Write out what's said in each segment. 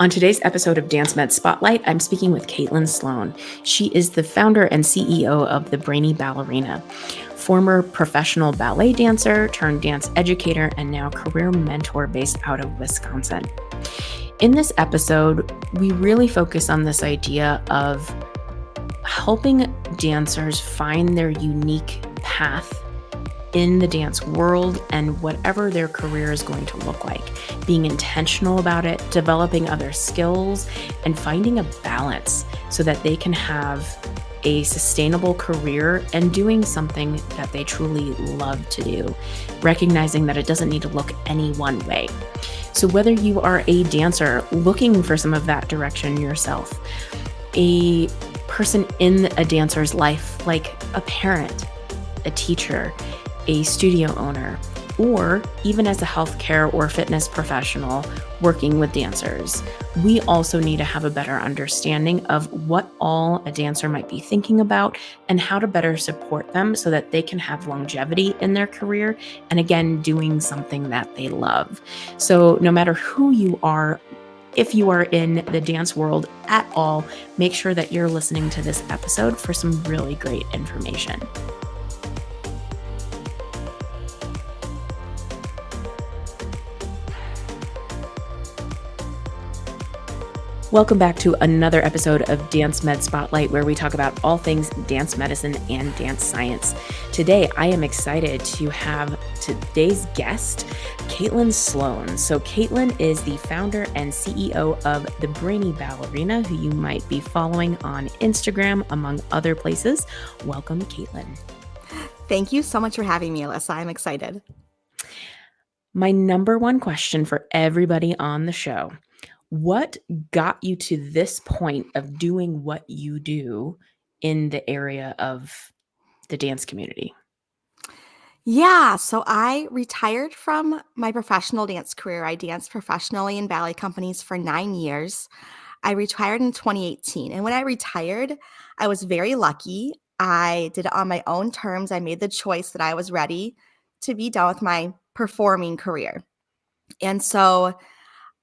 On today's episode of Dance Med Spotlight, I'm speaking with Caitlin Sloan. She is the founder and CEO of the Brainy Ballerina, former professional ballet dancer turned dance educator, and now career mentor based out of Wisconsin. In this episode, we really focus on this idea of helping dancers find their unique path in the dance world and whatever their career is going to look like, being intentional about it, developing other skills, and finding a balance so that they can have a sustainable career and doing something that they truly love to do, recognizing that it doesn't need to look any one way. So whether you are a dancer looking for some of that direction yourself, a person in a dancer's life, like a parent, a teacher, a studio owner, or even as a healthcare or fitness professional working with dancers, we also need to have a better understanding of what all a dancer might be thinking about and how to better support them so that they can have longevity in their career and, again, doing something that they love. So no matter who you are, if you are in the dance world at all, make sure that you're listening to this episode for some really great information. Welcome back to another episode of Dance Med Spotlight, where we talk about all things dance medicine and dance science. Today, I am excited to have today's guest, Caitlin Sloan. So Caitlin is the founder and CEO of the Brainy Ballerina, who you might be following on Instagram, among other places. Welcome, Caitlin. Thank you so much for having me, Alyssa. I'm excited. My number one question for everybody on the show: what got you to this point of doing what you do in the area of the dance community? Yeah, so I retired from my professional dance career. I danced professionally in ballet companies for 9 years. I retired in 2018. And when I retired, I was very lucky. I did it on my own terms. I made the choice that I was ready to be done with my performing career. And so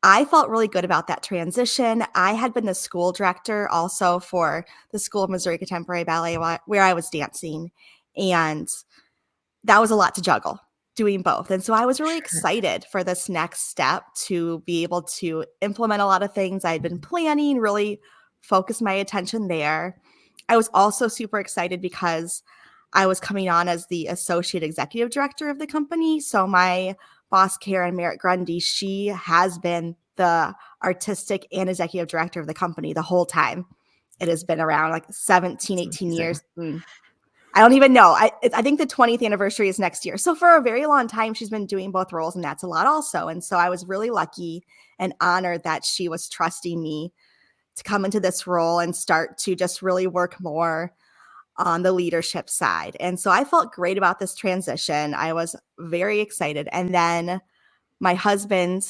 I felt really good about that transition. I had been the school director also for the School of Missouri Contemporary Ballet where I was dancing. And that was a lot to juggle, doing both. And so I was really excited for this next step to be able to implement a lot of things I had been planning, really focus my attention there. I was also super excited because I was coming on as the associate executive director of the company. So my boss, Karen Merritt Grundy, she has been the artistic and executive director of the company the whole time. It has been around like 17, 18 years. I don't even know. I think the 20th anniversary is next year. So for a very long time, she's been doing both roles, and that's a lot also. And so I was really lucky and honored that she was trusting me to come into this role and start to just really work more on the leadership side. And so I felt great about this transition. I was very excited. And then my husband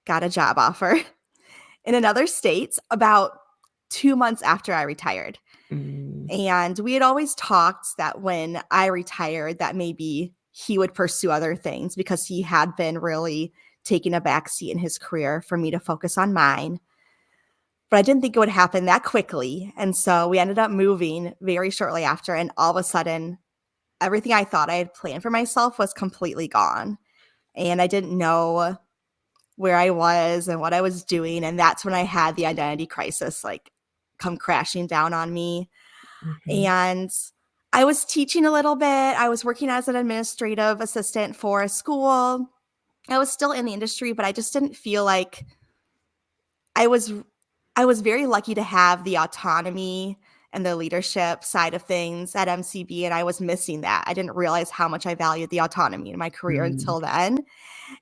got a job offer in another state about 2 months after I retired. And we had always talked that when I retired, that maybe he would pursue other things because he had been really taking a backseat in his career for me to focus on mine. But I didn't think it would happen that quickly. And so we ended up moving very shortly after. And all of a sudden, everything I thought I had planned for myself was completely gone. And I didn't know where I was and what I was doing. And that's when I had the identity crisis like come crashing down on me. And I was teaching a little bit. I was working as an administrative assistant for a school. I was still in the industry, but I just didn't feel like I was very lucky to have the autonomy and the leadership side of things at MCB, and I was missing that. I didn't realize how much I valued the autonomy in my career until then.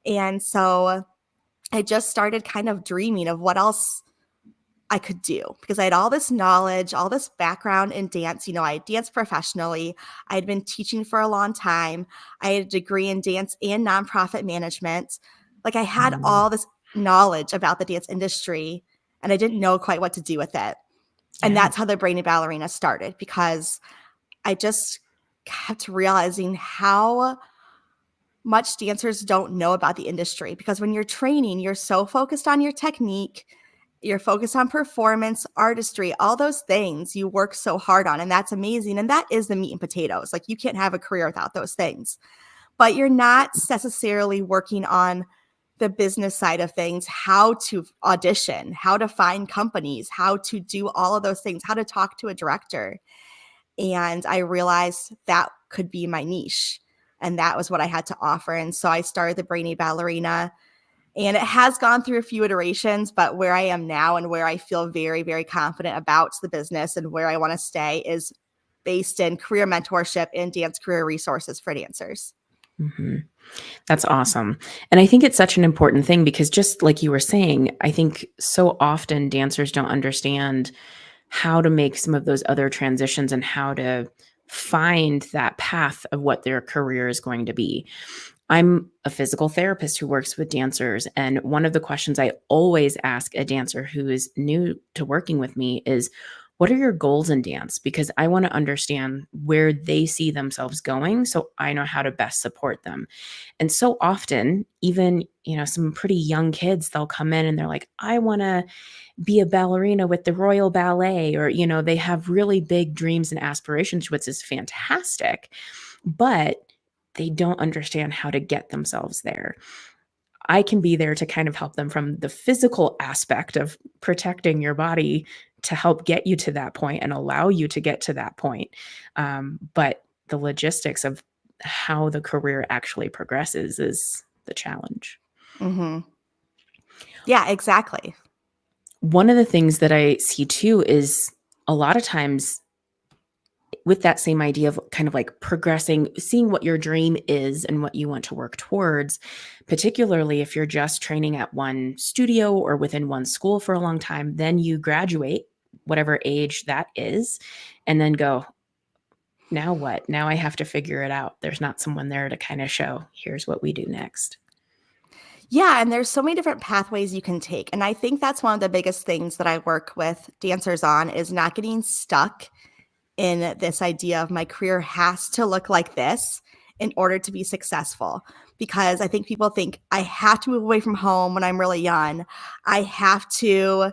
And so I just started kind of dreaming of what else I could do because I had all this knowledge, all this background in dance. You know, I danced professionally. I had been teaching for a long time. I had a degree in dance and nonprofit management. Like I had all this knowledge about the dance industry, and I didn't know quite what to do with it. And that's how the Brainy Ballerina started, because I just kept realizing how much dancers don't know about the industry. Because when you're training, you're so focused on your technique You're focused on performance, artistry, all those things you work so hard on. And that's amazing. And that is the meat and potatoes. Like, you can't have a career without those things. But you're not necessarily working on the business side of things, how to audition, how to find companies, how to do all of those things, how to talk to a director. And I realized that could be my niche. And that was what I had to offer. And so I started the Brainy Ballerina. And it has gone through a few iterations, but where I am now and where I feel very, very confident about the business and where I want to stay is based in career mentorship and dance career resources for dancers. Hmm. That's awesome. And I think it's such an important thing because just like you were saying, I think so often dancers don't understand how to make some of those other transitions and how to find that path of what their career is going to be. I'm a physical therapist who works with dancers. And one of the questions I always ask a dancer who is new to working with me is, what are your goals in dance? Because I want to understand where they see themselves going so I know how to best support them. And so often, even, some pretty young kids, they'll come in and they're like, I want to be a ballerina with the Royal Ballet, or, they have really big dreams and aspirations, which is fantastic, but they don't understand how to get themselves there. I can be there to kind of help them from the physical aspect of protecting your body to help get you to that point and allow you to get to that point. But the logistics of how the career actually progresses is the challenge. Mm-hmm. Yeah, exactly. One of the things that I see too is a lot of times with that same idea of kind of like progressing, seeing what your dream is and what you want to work towards, particularly if you're just training at one studio or within one school for a long time, then you graduate, whatever age that is, and then go, now what? Now I have to figure it out. There's not someone there to kind of show, here's what we do next. Yeah, and there's so many different pathways you can take. And I think that's one of the biggest things that I work with dancers on is not getting stuck in this idea of my career has to look like this in order to be successful. Because I think people think I have to move away from home when I'm really young. I have to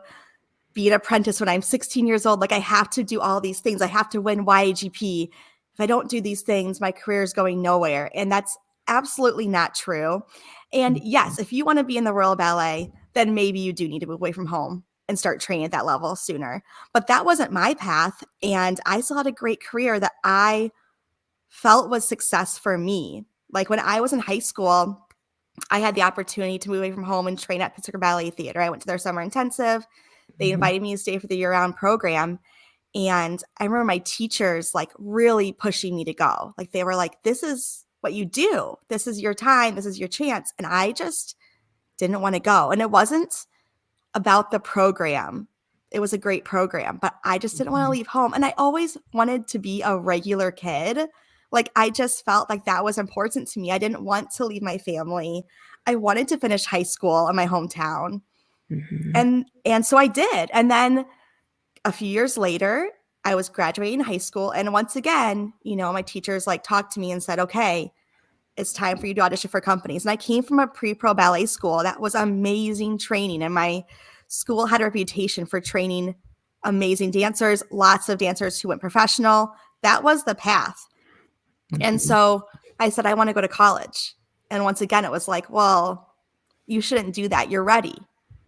be an apprentice when I'm 16 years old. Like, I have to do all these things. I have to win YAGP. If I don't do these things, my career is going nowhere. And that's absolutely not true. And Mhm. yes, if you want to be in the Royal Ballet, then maybe you do need to move away from home and start training at that level sooner. But that wasn't my path. And I still had a great career that I felt was success for me. Like, when I was in high school, I had the opportunity to move away from home and train at Pittsburgh Ballet Theater. I went to their summer intensive. They Mhm. invited me to stay for the year-round program. And I remember my teachers like really pushing me to go. Like, they were like, this is what you do. This is your time. This is your chance. And I just didn't want to go. And it wasn't about the program. It was a great program, but I just didn't want to Mhm. leave home. And I always wanted to be a regular kid. Like, I just felt like that was important to me. I didn't want to leave my family. I wanted to finish high school in my hometown. Mhm. And so I did. And then a few years later, I was graduating high school. And once again, my teachers like talked to me and said, okay, it's time for you to audition for companies. And I came from a pre-pro ballet school. That was amazing training. And my school had a reputation for training amazing dancers, lots of dancers who went professional. That was the path. And Mhm. so I said, I want to go to college. And once again, it was like, well, you shouldn't do that. You're ready.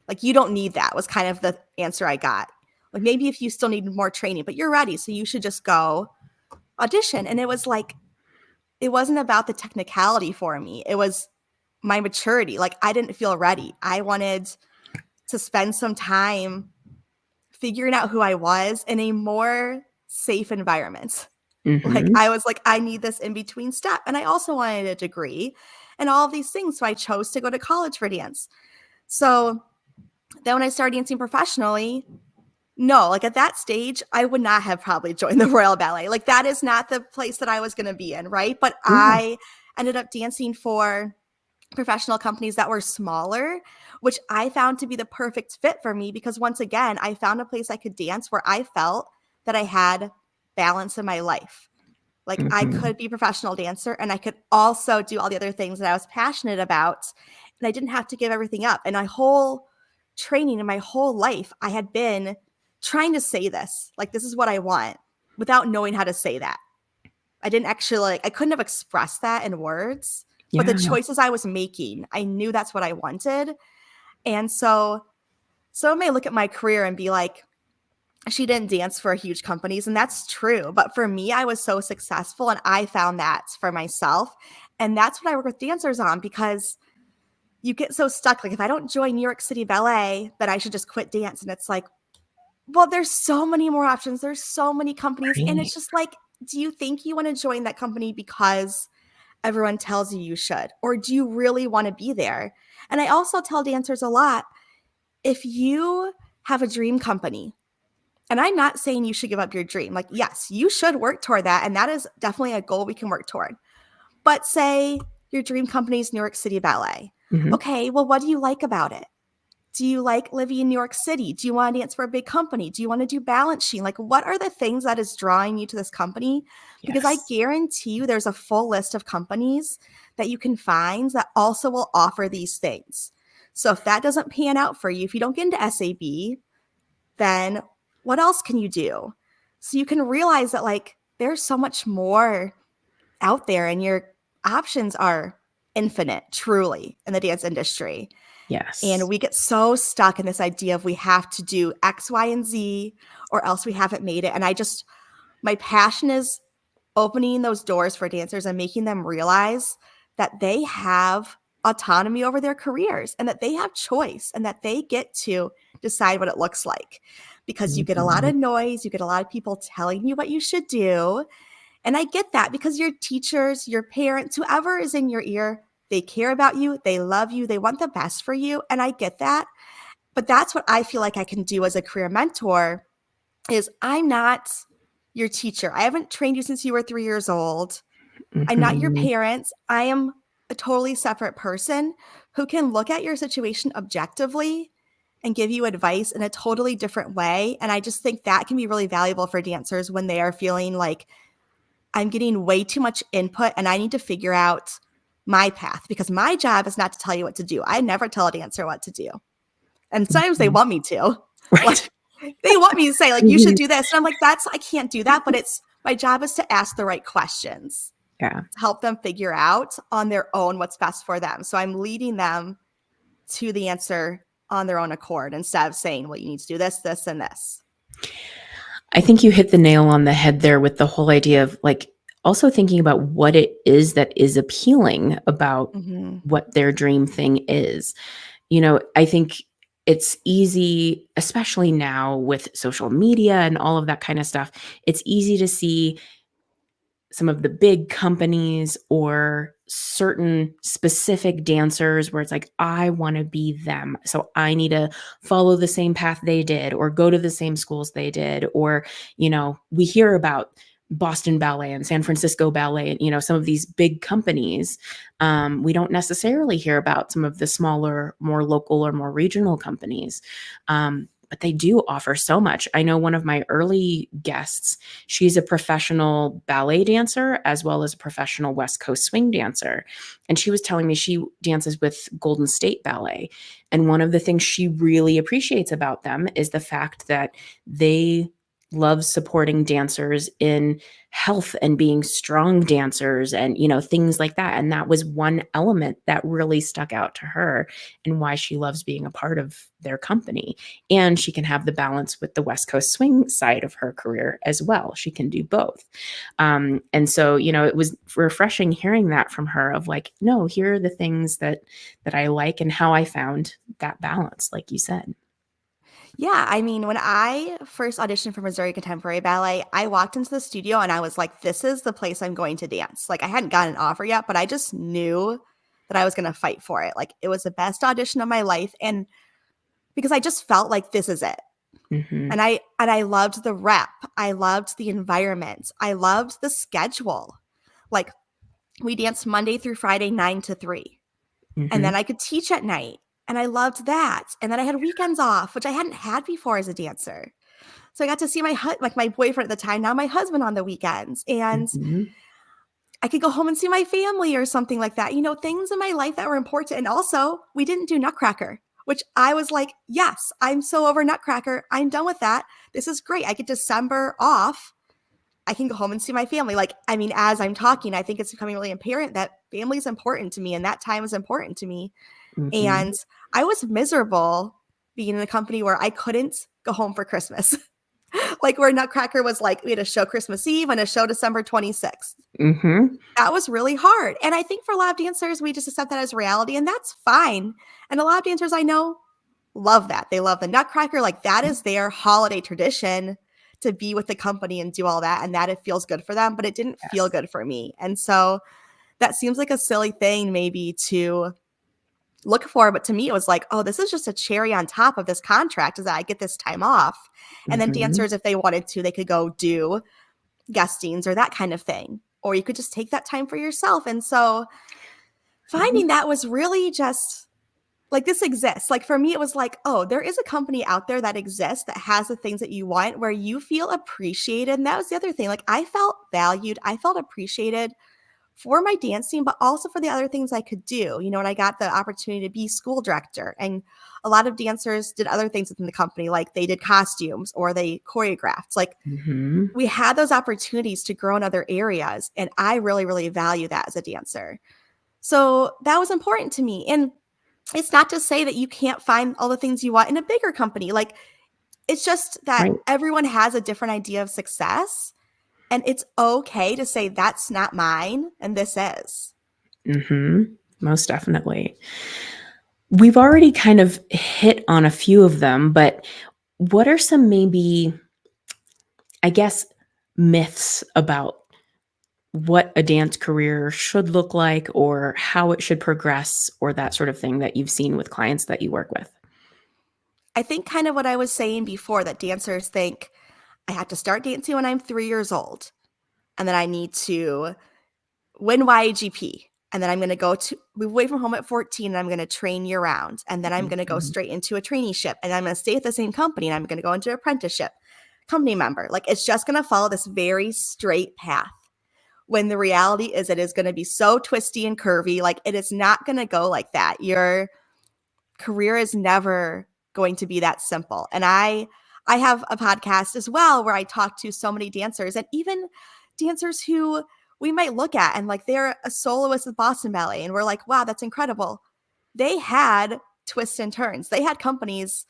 Like, you don't need that was kind of the answer I got. Like, maybe if you still need more training, but you're ready. So you should just go audition. And it was like, it wasn't about the technicality for me. It was my maturity. Like, I didn't feel ready. I wanted to spend some time figuring out who I was in a more safe environment. Like, Mhm. I was like, I need this in between step. And I also wanted a degree and all of these things. So I chose to go to college for dance. So then when I started dancing professionally, no, like at that stage, I would not have probably joined the Royal Ballet. Like, that is not the place that I was going to be in, right? But Yeah. I ended up dancing for professional companies that were smaller, which I found to be the perfect fit for me because once again, I found a place I could dance where I felt that I had balance in my life. Like, I Mhm. could be a professional dancer and I could also do all the other things that I was passionate about. And I didn't have to give everything up. And my whole training in my whole life, I had been trying to say this, like, this is what I want, without knowing how to say that. I didn't actually, like, I couldn't have expressed that in words, but the Yeah. choices I was making, I knew that's what I wanted. And so someone may look at my career and be like, she didn't dance for huge companies, and that's true. But for me, I was so successful, and I found that for myself. And that's what I work with dancers on, because you get so stuck. Like, if I don't join New York City Ballet, then I should just quit dance. And it's like, well, there's so many more options. There's so many companies. And Right. it's just like, do you think you want to join that company because everyone tells you you should? Or do you really want to be there? And I also tell dancers a lot, if you have a dream company, and I'm not saying you should give up your dream. Like, yes, you should work toward that. And that is definitely a goal we can work toward. But say your dream company is New York City Ballet. Hmm. Okay, well, what do you like about it? Do you like living in New York City? Do you want to dance for a big company? Do you want to do balance sheet? Like, what are the things that is drawing you to this company? Because I Yes. guarantee you there's a full list of companies that you can find that also will offer these things. So if that doesn't pan out for you, if you don't get into SAB, then what else can you do? So you can realize that, like, there's so much more out there, and your options are infinite, truly, in the dance industry. And Yes. we get so stuck in this idea of we have to do X, Y, and Z, or else we haven't made it. And my passion is opening those doors for dancers and making them realize that they have autonomy over their careers, and that they have choice, and that they get to decide what it looks like. Because you get a lot Mhm. of noise, you get a lot of people telling you what you should do. And I get that, because your teachers, your parents, whoever is in your ear, they care about you, they love you, they want the best for you. And I get that. But that's what I feel like I can do as a career mentor, is I'm not your teacher. I haven't trained you since you were 3 years old. I'm not your Mhm. parents. I am a totally separate person who can look at your situation objectively and give you advice in a totally different way. And I just think that can be really valuable for dancers when they are feeling like, I'm getting way too much input and I need to figure out my path, because my job is not to tell you what to do. I never tell a dancer what to do. And sometimes they Mhm. want me to. Right. Like, they want me to say, like, you should Mhm. do this. And I'm like, I can't do that. But it's my job is to ask the right questions Yeah. to help them figure out on their own what's best for them. So I'm leading them to the answer on their own accord, instead of saying, well, you need to do this, this, and this. I think you hit the nail on the head there with the whole idea of, like, also thinking about what it is that is appealing about Mm-hmm. what their dream thing is. I think it's easy, especially now with social media and all of that kind of stuff. It's easy to see some of the big companies or certain specific dancers where it's like, I want to be them. So I need to follow the same path they did or go to the same schools they did. Or, we hear about Boston Ballet and San Francisco Ballet, and, some of these big companies. We don't necessarily hear about some of the smaller, more local or more regional companies. But they do offer so much. I know one of my early guests, she's a professional ballet dancer as well as a professional West Coast swing dancer. And she was telling me she dances with Golden State Ballet. And one of the things she really appreciates about them is the fact that they love supporting dancers in health and being strong dancers and things like that. And that was one element that really stuck out to her and why she loves being a part of their company. And she can have the balance with the West Coast swing side of her career as well. She can do both. And so, it was refreshing hearing that from her of like, no, here are the things that I like and how I found that balance, like you said. Yeah, I mean, when I first auditioned for Missouri Contemporary Ballet, I walked into the studio and I was like, this is the place I'm going to dance. Like, I hadn't gotten an offer yet, but I just knew that I was going to fight for it. Like, it was the best audition of my life. And because I just felt like this is it. Hmm. And I loved the rep. I loved the environment. I loved the schedule. Like, we danced Monday through Friday, 9 to 3. And Hmm. then I could teach at night. And I loved that. And then I had weekends off, which I hadn't had before as a dancer. So I got to see my boyfriend at the time, now my husband, on the weekends. And Hmm. I could go home and see my family or something like that. Things in my life that were important. And also, we didn't do Nutcracker. which I was like, yes, I'm so over Nutcracker. I'm done with that. This is great. I get December off. I can go home and see my family. Like, I mean, as I'm talking, I think it's becoming really apparent that family is important to me and that time is important to me. Mm-hmm. And I was miserable being in a company where I couldn't go home for Christmas. Like where Nutcracker was like, we had a show Christmas Eve and a show December 26th. Mm-hmm. That was really hard. And I think for a lot of dancers, we just accept that as reality, and that's fine. And a lot of dancers I know love that. They love the Nutcracker. Like that is their holiday tradition to be with the company and do all that, and that it feels good for them, but it didn't feel Yes. good for me. And so that seems like a silly thing maybe to look for, but to me it was like, oh, this is just a cherry on top of this contract is that I get this time off. And then Mm-hmm. dancers, if they wanted to, they could go do guestings or that kind of thing. Or you could just take that time for yourself. And so finding that was really just like this exists. Like for me, it was like, oh, there is a company out there that exists that has the things that you want where you feel appreciated. And that was the other thing. Like I felt valued, I felt appreciated for my dancing, but also for the other things I could do. You know, and I got the opportunity to be school director. And a lot of dancers did other things within the company, like they did costumes or they choreographed. Like Mm-hmm. we had those opportunities to grow in other areas. And I really, really value that as a dancer. So that was important to me. And it's not to say that you can't find all the things you want in a bigger company. Like it's just that Right. everyone has a different idea of success. And it's okay to say that's not mine and this is. Mm-hmm. Most definitely. We've already kind of hit on a few of them, but what are some maybe, I guess, myths about what a dance career should look like or how it should progress or that sort of thing that you've seen with clients that you work with? I think kind of what I was saying before that dancers think I have to start dancing when I'm 3 years old. And then I need to win YAGP. And then I'm going to move away from home at 14 and I'm going to train year round. And then I'm going to go Mhm. straight into a traineeship and I'm going to stay at the same company and I'm going to go into apprenticeship, company member. Like it's just going to follow this very straight path. When the reality is it is going to be so twisty and curvy. Like it is not going to go like that. Your career is never going to be that simple. And I have a podcast as well where I talk to so many dancers and even dancers who we might look at and like they're a soloist with Boston Ballet and we're like, wow, that's incredible. They had twists and turns. They had companies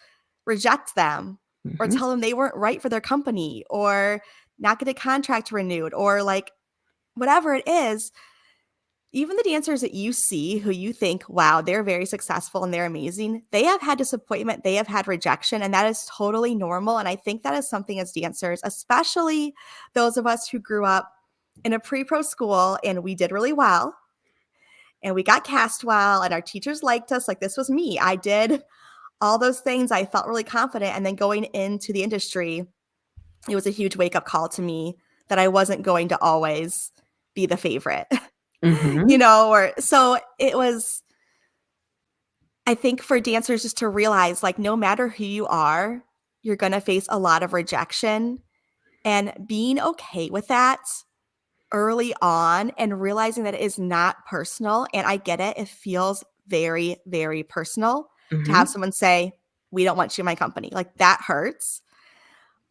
reject them or Mhm. tell them they weren't right for their company or not get a contract renewed or like whatever it is. Even the dancers that you see who you think, wow, they're very successful and they're amazing, they have had disappointment, they have had rejection, and that is totally normal. And I think that is something as dancers, especially those of us who grew up in a pre pro school and we did really well and we got cast well and our teachers liked us. Like this was me. I did all those things. I felt really confident. And then going into the industry, it was a huge wake up call to me that I wasn't going to always be the favorite. You Mhm. know, or so it was, I think for dancers just to realize like no matter who you are, you're going to face a lot of rejection and being okay with that early on and realizing that it is not personal. And I get it. It feels very, very personal to have Mhm. someone say, we don't want you in my company. Like that hurts.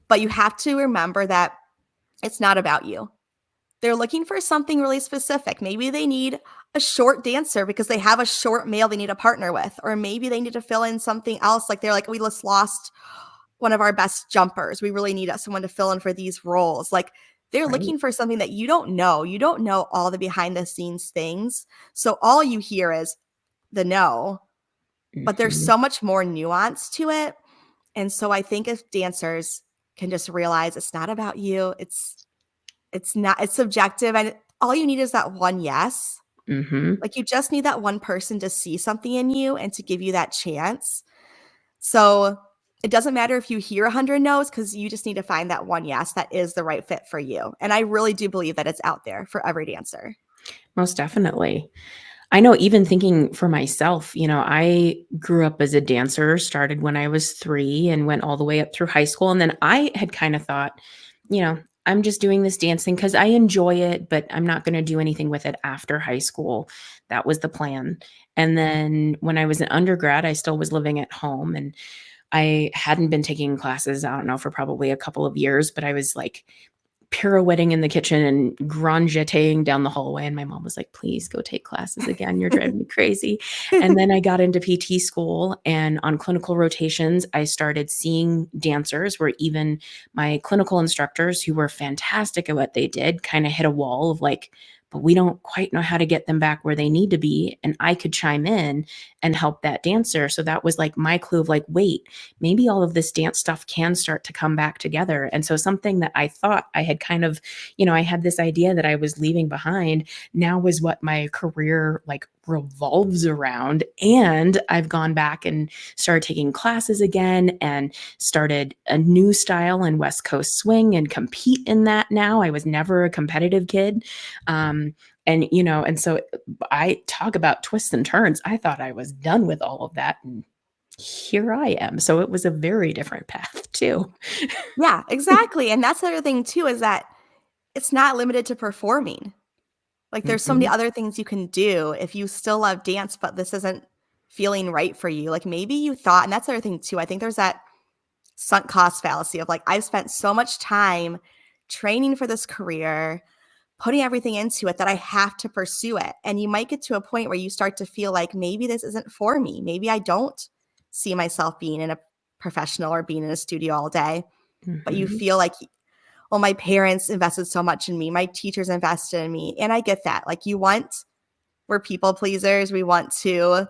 But you have to remember that it's not about you. They're looking for something really specific. Maybe they need a short dancer because they have a short male they need a partner with, or maybe they need to fill in something else. Like they're like, we just lost one of our best jumpers. We really need someone to fill in for these roles. Like they're Right. looking for something that you don't know. You don't know all the behind the scenes things. So all you hear is the no, but there's Mhm. so much more nuance to it. And so I think if dancers can just realize it's not about you, it's not, it's subjective and all you need is that one yes. Mhm. Like you just need that one person to see something in you and to give you that chance. So it doesn't matter if you hear 100 no's because you just need to find that one yes that is the right fit for you. And I really do believe that it's out there for every dancer. Most definitely. I know even thinking for myself, I grew up as a dancer, started when I was 3 and went all the way up through high school, and then I had kinda thought, I'm just doing this dancing because I enjoy it, but I'm not gonna do anything with it after high school. That was the plan. And then when I was an undergrad, I still was living at home, and I hadn't been taking classes, I don't know, for probably a couple of years, but I was like pirouetting in the kitchen and grunge-jeting down the hallway, and my mom was like, "Please go take classes again, you're driving me crazy." And then I got into PT school, and on clinical rotations, I started seeing dancers where even my clinical instructors, who were fantastic at what they did, kinda hit a wall of like, "But we don't quite know how to get them back where they need to be," and I could chime in and help that dancer. So that was like my clue of like, "Wait, maybe all of this dance stuff can start to come back together." And so something that I thought I had kind of, I had this idea that I was leaving behind, now was what my career like revolves around. And I've gone back and started taking classes again and started a new style in West Coast swing and compete in that now. I was never a competitive kid. And so I talk about twists and turns. I thought I was done with all of that. And here I am. So it was a very different path too. Yeah, exactly, and that's the other thing too is that it's not limited to performing. Like, there's so many Mhm, other things you can do if you still love dance, but this isn't feeling right for you. Like, maybe you thought and that's the other thing too, I think there's that sunk cost fallacy of, like, I've spent so much time training for this career, putting everything into it that I have to pursue it, and you might get to a point where you start to feel like, "Maybe this isn't for me. Maybe I don't see myself being in a professional or being in a studio all day." But you mhm. feel like, well, my parents invested so much in me, my teachers invested in me, and I get that. Like, we're people pleasers, we want to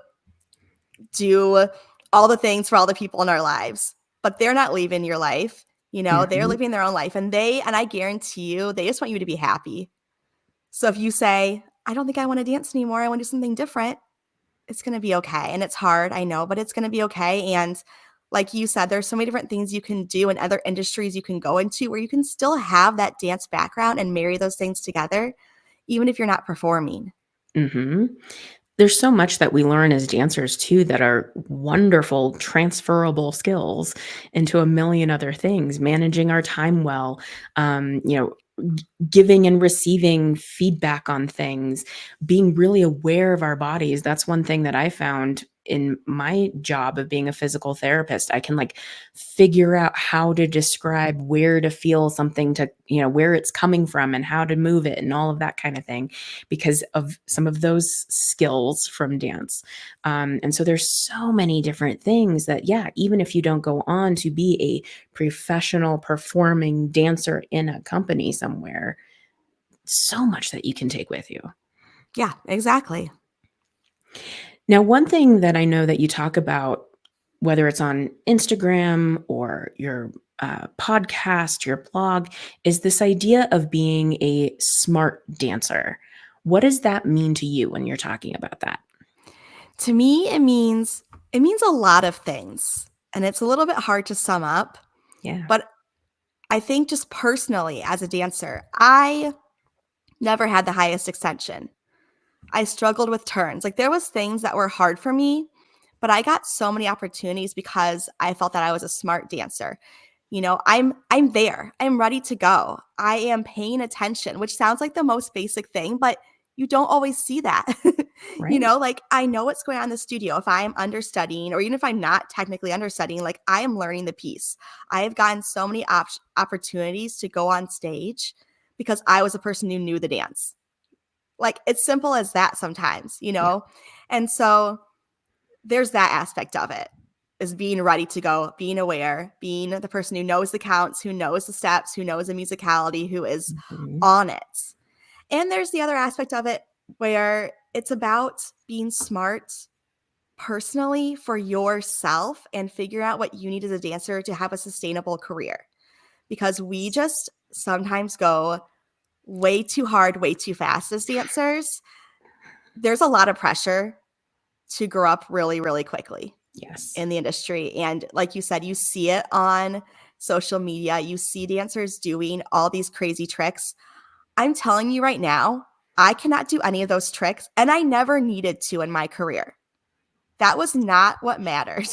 do all the things for all the people in our lives, but they're not leaving your life, they're Mhm, living their own life, and I guarantee you, they just want you to be happy. So if you say, "I don't think I wanna dance anymore, I wanna do something different," it's gonna be okay, and it's hard, I know, but it's gonna be okay, and like you said, there's so many different things you can do and other industries you can go into where you can still have that dance background and marry those things together, even if you're not performing. mhm. There's so much that we learn as dancers too that are wonderful transferable skills into a million other things, managing our time well, giving and receiving feedback on things, being really aware of our bodies. That's one thing that I found in my job of being a physical therapist. I can like figure out how to describe where to feel something, to, where it's coming from and how to move it and all of that kind of thing because of some of those skills from dance. And so there's so many different things that, yeah, even if you don't go on to be a professional performing dancer in a company somewhere, so much that you can take with you. Yeah, exactly. Now, one thing that I know that you talk about, whether it's on Instagram or your podcast, your blog, is this idea of being a smart dancer. What does that mean to you when you're talking about that? To me, it means a lot of things, and it's a little bit hard to sum up, Yeah. but I think just personally as a dancer, I never had the highest extension. I struggled with turns. Like, there was things that were hard for me, but I got so many opportunities because I felt that I was a smart dancer. I'm there. I'm ready to go. I am paying attention, which sounds like the most basic thing, but you don't always see that. Right. Like, I know what's going on in the studio. If I'm understudying, or even if I'm not technically understudying, like, I am learning the piece. I have gotten so many opportunities to go on stage because I was a person who knew the dance. Like, it's simple as that sometimes, you Yeah. know? And so there's that aspect of it, is being ready to go, being aware, being the person who knows the counts, who knows the steps, who knows the musicality, who is Mhm. on it. And there's the other aspect of it where it's about being smart personally for yourself and figure out what you need as a dancer to have a sustainable career. Because we just sometimes go way too hard, way too fast as dancers. There's a lot of pressure to grow up really, really quickly Yes. in the industry. And like you said, you see it on social media. You see dancers doing all these crazy tricks. I'm telling you right now, I cannot do any of those tricks, and I never needed to in my career. That was not what mattered.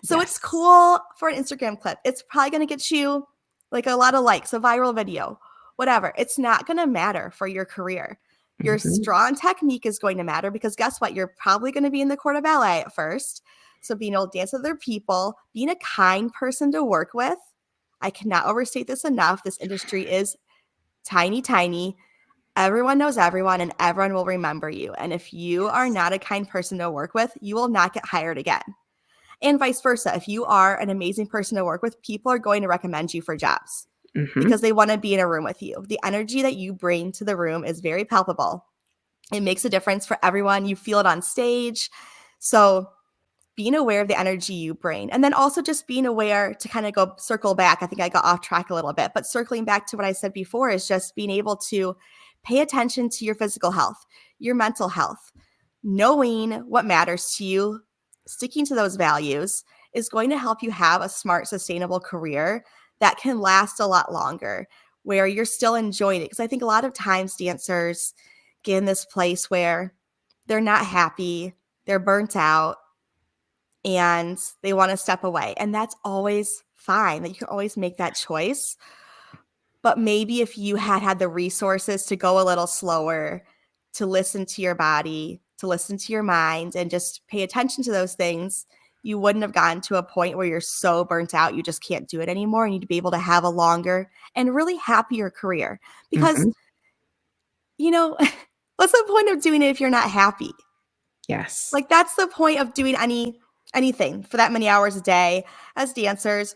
So it's Yes. cool for an Instagram clip. It's probably going to get you like a lot of likes, a viral video, whatever. It's not going to matter for your career. Your Mhm. strong technique is going to matter because guess what? You're probably going to be in the court of ballet at first. So being able to dance with other people, being a kind person to work with. I cannot overstate this enough. This industry is tiny, tiny. Everyone knows everyone and everyone will remember you. And if you are Yes. not a kind person to work with, you will not get hired again. And vice versa. If you are an amazing person to work with, people are going to recommend you for jobs Mhm. because they want to be in a room with you. The energy that you bring to the room is very palpable. It makes a difference for everyone. You feel it on stage. So being aware of the energy you bring. And then also just being aware to kind of go circle back. I think I got off track a little bit, but circling back to what I said before is just being able to pay attention to your physical health, your mental health, knowing what matters to you, sticking to those values is going to help you have a smart, sustainable career that can last a lot longer, where you're still enjoying it. Because I think a lot of times dancers get in this place where they're not happy, they're burnt out, and they want to step away. And that's always fine. That you can always make that choice. But maybe if you had the resources to go a little slower, to listen to your body, to listen to your mind, and just pay attention to those things, you wouldn't have gotten to a point where you're so burnt out you just can't do it anymore. And you'd be able to have a longer and really happier career. Because, Mhm. you know, what's the point of doing it if you're not happy? Yes. Like that's the point of doing anything for that many hours a day as dancers.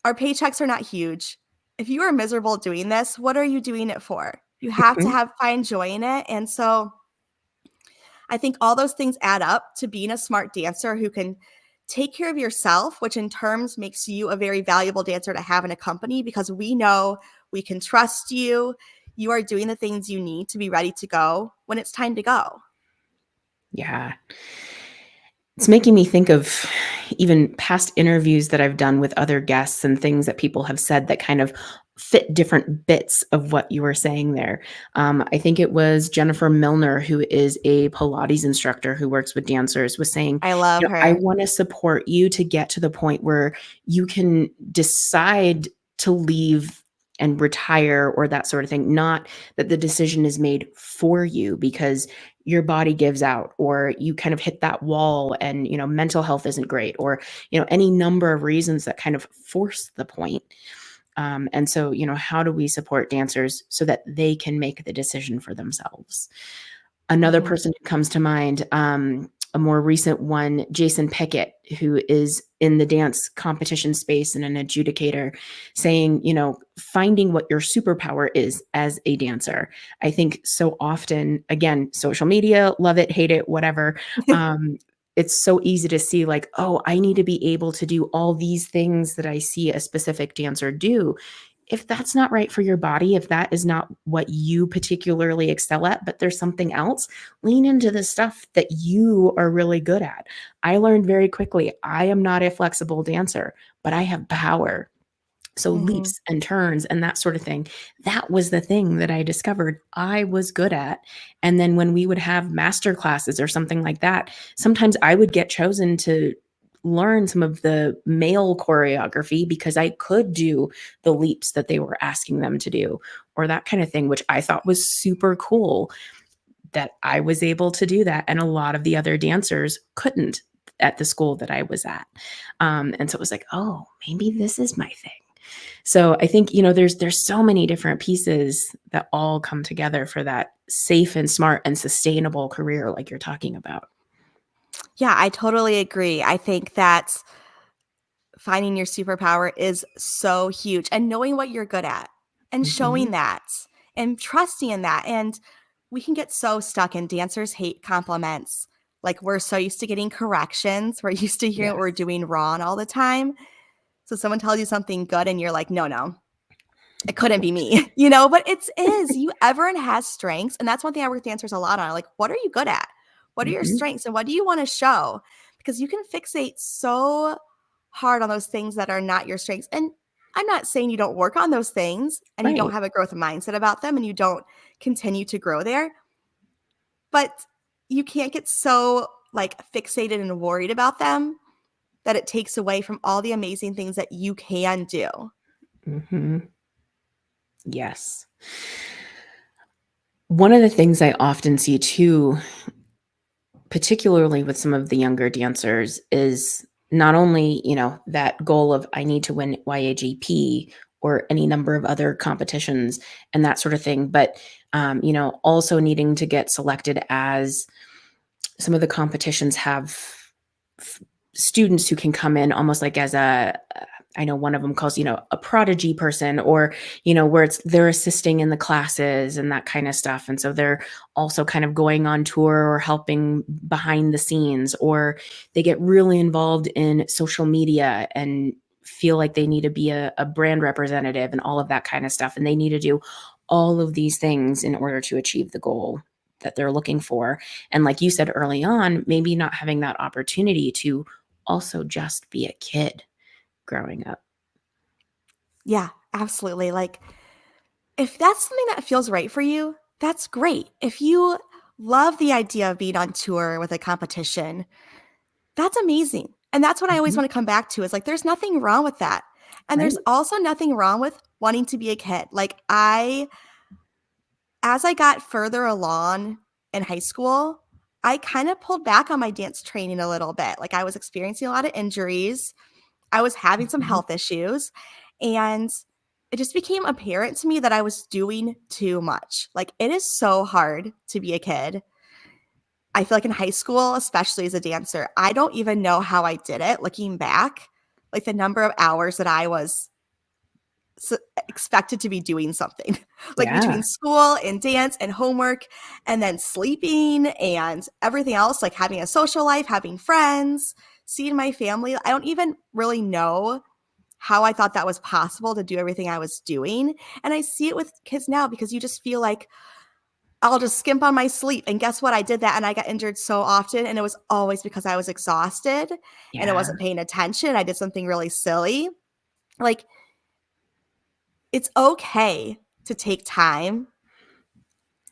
Our paychecks are not huge. If you are miserable doing this, what are you doing it for? You have to Mhm. have find joy in it. And so I think all those things add up to being a smart dancer who can take care of yourself, which in terms makes you a very valuable dancer to have in a company because we know we can trust you. You are doing the things you need to be ready to go when it's time to go. Yeah. It's making me think of even past interviews that I've done with other guests and things that people have said that kind of fit different bits of what you were saying there. I think it was Jennifer Milner, who is a Pilates instructor who works with dancers, was saying, I love I her. want to support you to get to the point where you can decide to leave and retire or that sort of thing. Not that the decision is made for you because your body gives out or you kind of hit that wall and mental health isn't great or any number of reasons that kind of force the point. And so how do we support dancers so that they can make the decision for themselves? Another Mhm. person who comes to mind, a more recent one, Jason Pickett, who is in the dance competition space and an adjudicator, saying, finding what your superpower is as a dancer. I think so often, again, social media, love it, hate it, whatever. Um, it's so easy to see, like, oh, I need to be able to do all these things that I see a specific dancer do. If that's not right for your body, if that is not what you particularly excel at, but there's something else, lean into the stuff that you are really good at. I learned very quickly, I am not a flexible dancer, but I have power. So Mhm. leaps and turns and that sort of thing. That was the thing that I discovered I was good at. And then when we would have master classes or something like that, sometimes I would get chosen to learn some of the male choreography because I could do the leaps that they were asking them to do or that kind of thing, which I thought was super cool that I was able to do that. And a lot of the other dancers couldn't at the school that I was at. And so it was like, oh, maybe this is my thing. So I think, there's so many different pieces that all come together for that safe and smart and sustainable career like you're talking about. Yeah, I totally agree. I think that finding your superpower is so huge and knowing what you're good at and Mhm. showing that and trusting in that. And we can get so stuck and dancers hate compliments. Like we're so used to getting corrections. We're used to hearing what we're Yes. doing wrong all the time. So someone tells you something good and you're like, no, no, it couldn't be me, but it is. You everyone has strengths. And that's one thing I work with dancers a lot on. Like, what are you good at? What are your Mhm. strengths and what do you want to show? Because you can fixate so hard on those things that are not your strengths. And I'm not saying you don't work on those things and you don't Right. have a growth mindset about them and you don't continue to grow there, but you can't get so like fixated and worried about them that it takes away from all the amazing things that you can do. Mhm. Yes. One of the things I often see too, particularly with some of the younger dancers, is not only, that goal of I need to win YAGP or any number of other competitions and that sort of thing, but also needing to get selected as some of the competitions have f- students who can come in almost like as I know one of them calls, a prodigy person, or, where they're assisting in the classes and that kind of stuff. And so they're also kind of going on tour or helping behind the scenes, or they get really involved in social media and feel like they need to be a brand representative and all of that kind of stuff. And they need to do all of these things in order to achieve the goal that they're looking for. And like you said early on, maybe not having that opportunity to also just be a kid growing up. Yeah, absolutely. Like, if that's something that feels right for you, that's great. If you love the idea of being on tour with a competition, that's amazing. And that's what I always Mhm. want to come back to is like, there's nothing wrong with that. And Right. there's also nothing wrong with wanting to be a kid. As I got further along in high school, I kind of pulled back on my dance training a little bit. Like, I was experiencing a lot of injuries, I was having some Mhm. health issues, and it just became apparent to me that I was doing too much. Like, it is so hard to be a kid. I feel like in high school, especially as a dancer, I don't even know how I did it looking back. Like, the number of hours that I was expected to be doing something, like between Yeah. school and dance and homework, and then sleeping and everything else, like having a social life, having friends, seeing my family. I don't even really know how I thought that was possible to do everything I was doing. And I see it with kids now because you just feel like I'll just skimp on my sleep. And guess what? I did that and I got injured so often. And it was always because I was exhausted and I Yeah. wasn't paying attention. I did something really silly. Like, it's okay to take time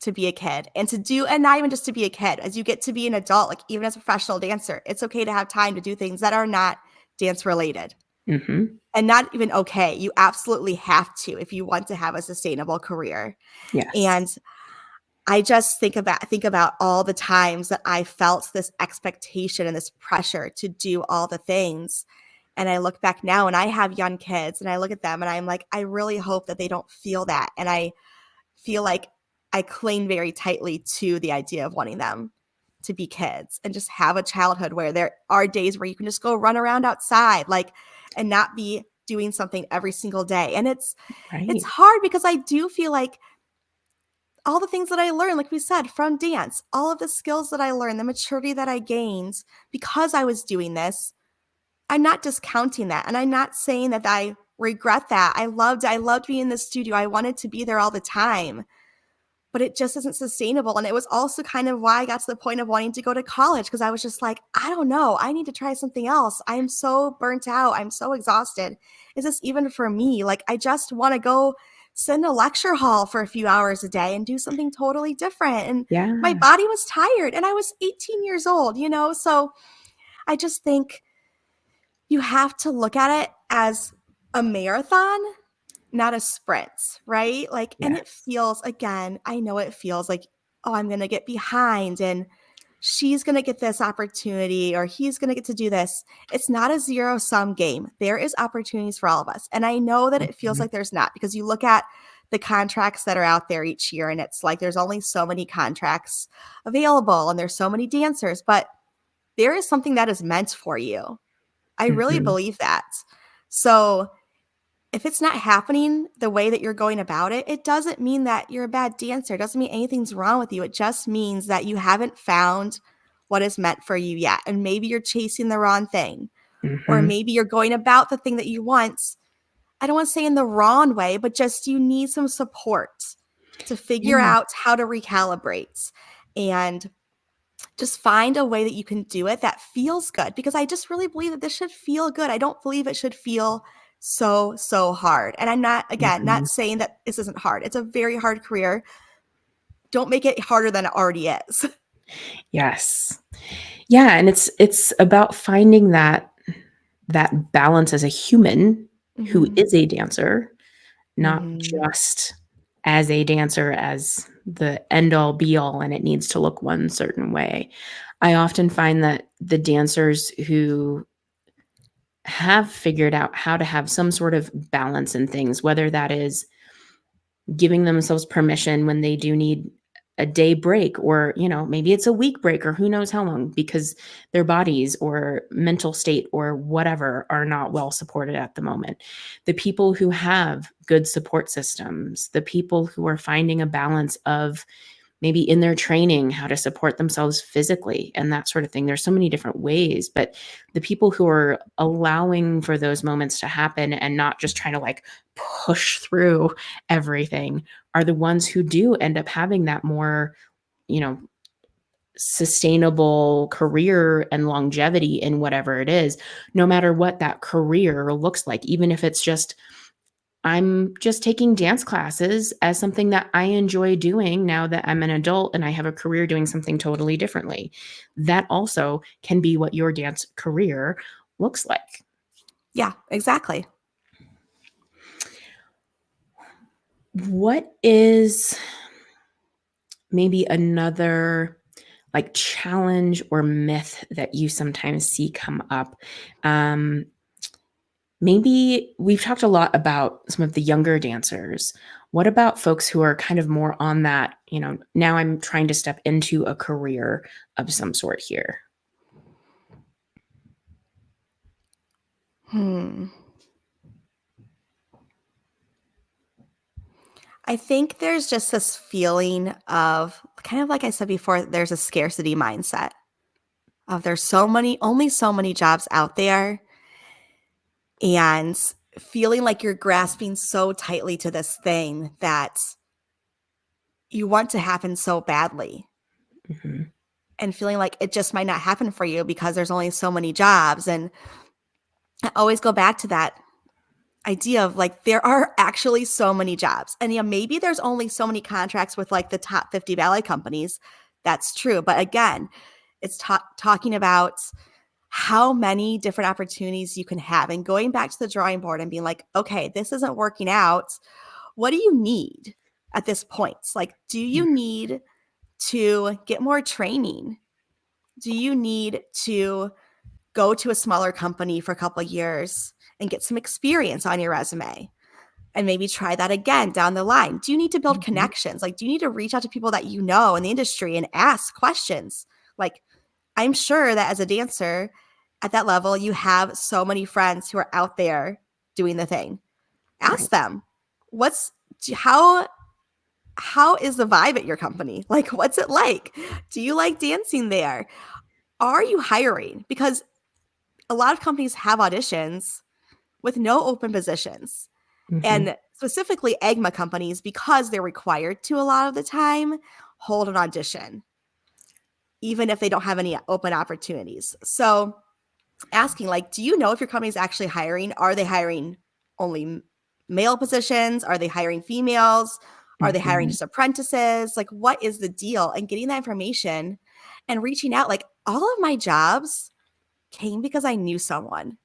to be a kid and to do, and not even just to be a kid, as you get to be an adult, like even as a professional dancer, it's okay to have time to do things that are not dance related. Mhm. And not even okay. You absolutely have to if you want to have a sustainable career. Yes. And I just think about all the times that I felt this expectation and this pressure to do all the things. And I look back now and I have young kids and I look at them and I'm like, I really hope that they don't feel that. And I feel like I cling very tightly to the idea of wanting them to be kids and just have a childhood where there are days where you can just go run around outside, like, and not be doing something every single day. And it's Right. hard because I do feel like all the things that I learned, like we said, from dance, all of the skills that I learned, the maturity that I gained because I was doing this, I'm not discounting that. And I'm not saying that I regret that. I loved being in the studio. I wanted to be there all the time, but it just isn't sustainable. And it was also kind of why I got to the point of wanting to go to college because I was just like, I don't know. I need to try something else. I'm so burnt out. I'm so exhausted. Is this even for me? Like, I just want to go sit in a lecture hall for a few hours a day and do something totally different. And my Yeah. body was tired and I was 18 years old? So I just think you have to look at it as a marathon, not a sprint, right? Like, and it Yes. feels, again, I know it feels like, oh, I'm going to get behind and she's going to get this opportunity or he's going to get to do this. It's not a zero sum game. There is opportunities for all of us. And I know that it feels Mhm. like there's not because you look at the contracts that are out there each year and it's like there's only so many contracts available and there's so many dancers, but there is something that is meant for you. I really Mhm. believe that. So if it's not happening the way that you're going about it, it doesn't mean that you're a bad dancer. It doesn't mean anything's wrong with you. It just means that you haven't found what is meant for you yet. And maybe you're chasing the wrong thing, or Mhm. maybe you're going about the thing that you want. I don't want to say in the wrong way, but just you need some support to figure Yeah. out how to recalibrate and just find a way that you can do it that feels good because I just really believe that this should feel good. I don't believe it should feel so hard. And I'm not, again, not Mhm. saying that this isn't hard. It's a very hard career. Don't make it harder than it already is. Yes. Yeah, and it's about finding that balance as a human who Mhm. is a dancer, not Mhm. just as a dancer as the end all be all and it needs to look one certain way. I often find that the dancers who have figured out how to have some sort of balance in things, whether that is giving themselves permission when they do need a day break, or maybe it's a week break, or who knows how long, because their bodies or mental state or whatever are not well supported at the moment. The people who have good support systems, the people who are finding a balance of maybe in their training how to support themselves physically and that sort of thing. There's so many different ways, but the people who are allowing for those moments to happen and not just trying to like push through everything are the ones who do end up having that more, you know, sustainable career and longevity in whatever it is, no matter what that career looks like. Even if it's just, I'm just taking dance classes as something that I enjoy doing now that I'm an adult and I have a career doing something totally differently. That also can be what your dance career looks like. Yeah, exactly. What is maybe another like challenge or myth that you sometimes see come up? Maybe we've talked a lot about some of the younger dancers. What about folks who are kind of more on that, now I'm trying to step into a career of some sort here? Hmm. I think there's just this feeling of, kind of like I said before, there's a scarcity mindset of there's only so many jobs out there, and feeling like you're grasping so tightly to this thing that you want to happen so badly, Mhm. and feeling like it just might not happen for you because there's only so many jobs. And I always go back to that idea of like, there are actually so many jobs. And yeah, maybe there's only so many contracts with like the top 50 ballet companies. That's true. But again, it's talking about how many different opportunities you can have, and going back to the drawing board and being like, okay, this isn't working out. What do you need at this point? Like, do you need to get more training? Do you need to go to a smaller company for a couple of years and get some experience on your resume and maybe try that again down the line? Do you need to build Mhm. connections? Like, do you need to reach out to people that you know in the industry and ask questions? Like, I'm sure that as a dancer at that level, you have so many friends who are out there doing the thing. Ask Right. them, what's how is the vibe at your company? Like, what's it like? Do you like dancing there? Are you hiring? Because a lot of companies have auditions with no open positions. Mhm. And specifically EGMA companies, because they're required to a lot of the time, hold an audition, even if they don't have any open opportunities. So asking, like, do you know if your company is actually hiring? Are they hiring only male positions? Are they hiring females? Are they hiring Mhm. just apprentices? Like, what is the deal? And getting that information and reaching out. Like, all of my jobs came because I knew someone.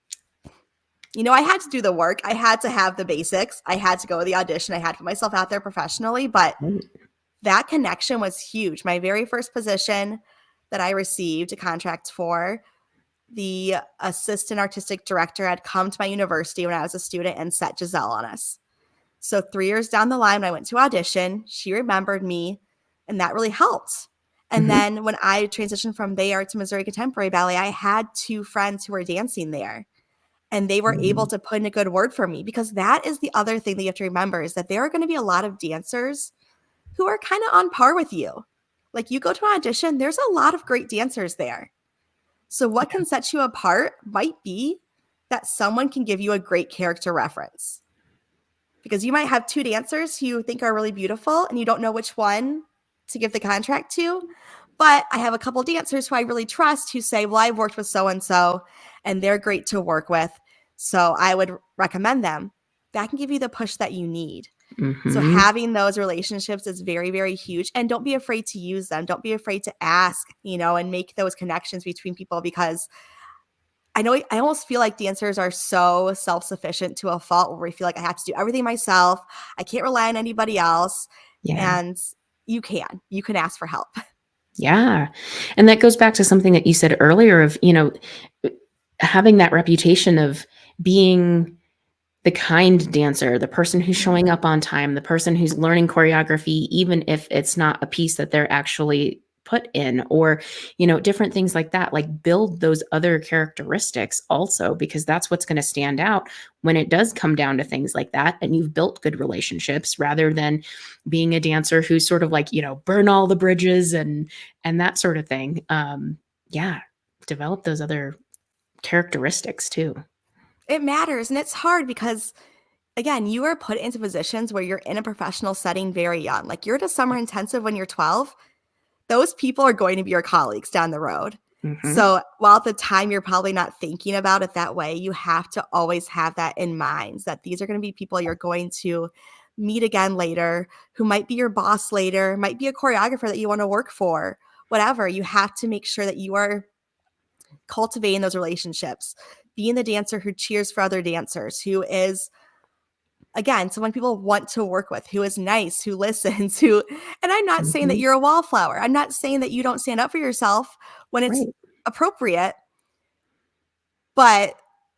I had to do the work. I had to have the basics. I had to go to the audition. I had to put myself out there professionally. But Right. that connection was huge. My very first position that I received a contract for, the assistant artistic director had come to my university when I was a student and set Giselle on us. So 3 years down the line, when I went to audition, she remembered me, and that really helped. And Mhm. then when I transitioned from there to Missouri Contemporary Ballet, I had two friends who were dancing there, and they were able Mhm. to put in a good word for me, because that is the other thing that you have to remember, is that there are going to be a lot of dancers who are kind of on par with you. Like, you go to an audition, there's a lot of great dancers there. So what Yeah. can set you apart might be that someone can give you a great character reference, because you might have two dancers who you think are really beautiful and you don't know which one to give the contract to. But I have a couple dancers who I really trust who say, well, I've worked with so and so and they're great to work with, so I would recommend them. That can give you the push that you need. So Mhm. having those relationships is very, very huge. And don't be afraid to use them. Don't be afraid to ask, and make those connections between people, because I almost feel like dancers are so self-sufficient to a fault where we feel like I have to do everything myself. I can't rely on anybody else. Yeah. And you can ask for help. Yeah. And that goes back to something that you said earlier of, having that reputation of being the kind dancer, the person who's showing up on time, the person who's learning choreography, even if it's not a piece that they're actually put in, or, different things like that. Like build those other characteristics also, because that's what's going to stand out when it does come down to things like that. And you've built good relationships rather than being a dancer who's sort of like, burn all the bridges and that sort of thing. Yeah. Develop those other characteristics too. It matters, and it's hard because, again, you are put into positions where you're in a professional setting very young. Like, you're at a summer intensive when you're 12. Those people are going to be your colleagues down the road. Hmm. So, while at the time you're probably not thinking about it that way, you have to always have that in mind, that these are going to be people you're going to meet again later, who might be your boss later, might be a choreographer that you want to work for, whatever. You have to make sure that you are cultivating those relationships, being the dancer who cheers for other dancers, who is, again, someone people want to work with, who is nice, who listens, who, and I'm not saying that Hmm. you're a wallflower. I'm not saying that you don't stand up for yourself when it's Right. appropriate, but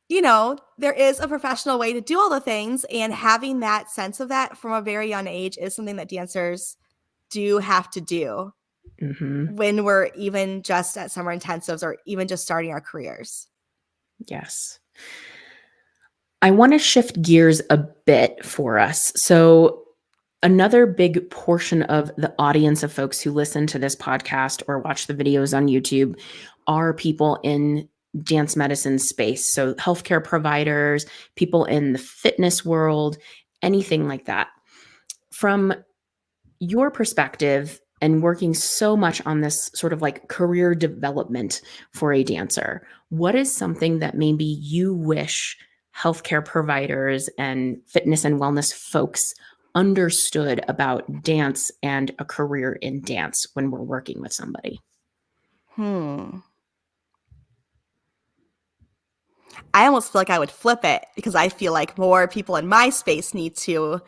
there is a professional way to do all the things, and having that sense of that from a very young age is something that dancers do have to do Hmm. when we're even just at summer intensives or even just starting our careers. Yes. I want to shift gears a bit for us. So, another big portion of the audience of folks who listen to this podcast or watch the videos on YouTube are people in dance medicine space. So, healthcare providers, people in the fitness world, anything like that. From your perspective and working so much on this sort of like career development for a dancer, what is something that maybe you wish healthcare providers and fitness and wellness folks understood about dance and a career in dance when we're working with somebody? Hmm. I almost feel like I would flip it because I feel like more people in my space need to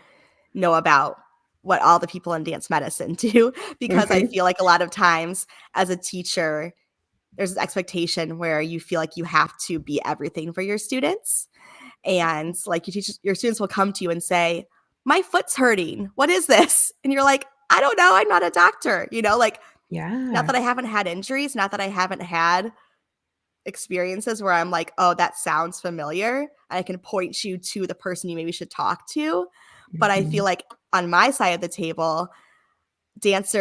know about what all the people in dance medicine do, because I Mhm. feel like a lot of times as a teacher, there's this expectation where you feel like you have to be everything for your students. And like your students will come to you and say, "My foot's hurting. What is this?" And you're like, "I don't know. I'm not a doctor." Like, not Yeah. that I haven't had injuries, not that I haven't had experiences where I'm like, "Oh, that sounds familiar." I can point you to the person you maybe should talk to. But I feel Mhm. like on my side of the table, dance